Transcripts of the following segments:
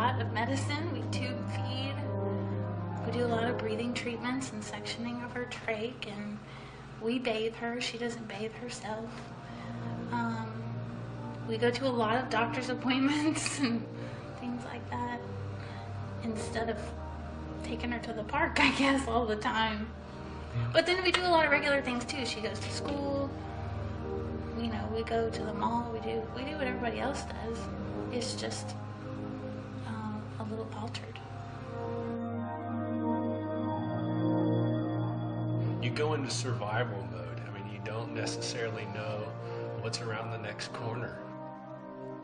lot of medicine. We tube feed. We do a lot of breathing treatments and sectioning of her trach, and we bathe her. She doesn't bathe herself. We go to a lot of doctor's appointments and things like that instead of taking her to the park, I guess, all the time. But then we do a lot of regular things too. She goes to school. You know, we go to the mall. We do what everybody else does. It's just a little altered. You go into survival mode. I mean, you don't necessarily know what's around the next corner.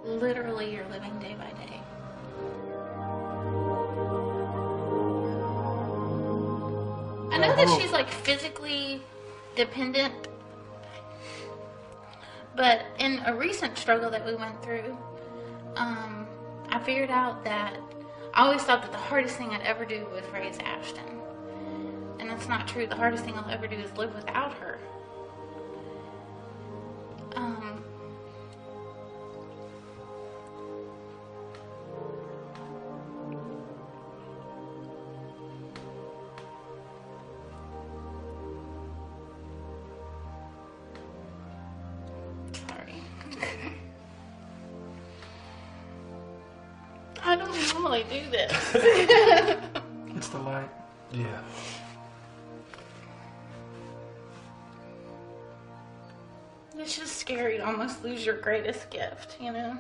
Literally, you're living day by day. I know that she's like physically dependent, but in a recent struggle that we went through, I figured out that I always thought that the hardest thing I'd ever do was raise Ashtyn. And that's not true. The hardest thing I'll ever do is live without her. Sorry. I don't normally do this. It's the light. Yeah. It's just scary to almost lose your greatest gift, you know?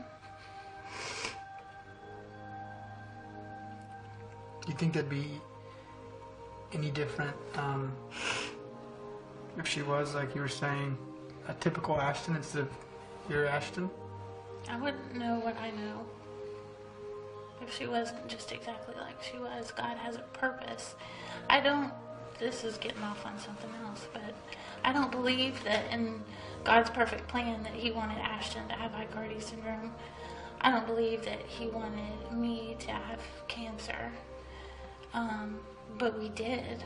Do you think that'd be any different if she was, like you were saying, a typical Ashtyn instead of your Ashtyn? I wouldn't know what I know if she wasn't just exactly like she was. God has a purpose. This is getting off on something else, but I don't believe that in God's perfect plan that He wanted Ashtyn to have Aicardi Syndrome. I don't believe that He wanted me to have cancer. But we did.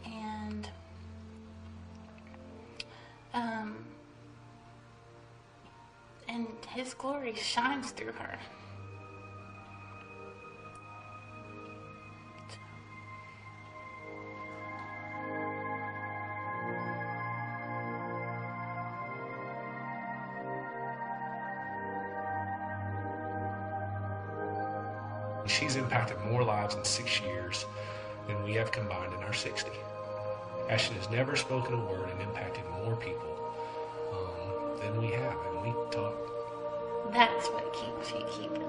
And His glory shines through her. She's impacted more lives in 6 years than we have combined in our 60. Ashtyn has never spoken a word and impacted more people than we have, and we talk. That's what keeps you keeping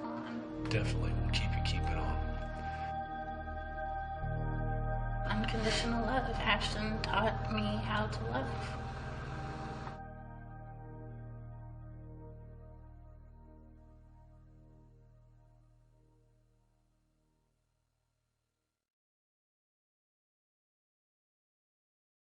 on. Definitely will keep you keeping on. Unconditional love. Ashtyn taught me how to love.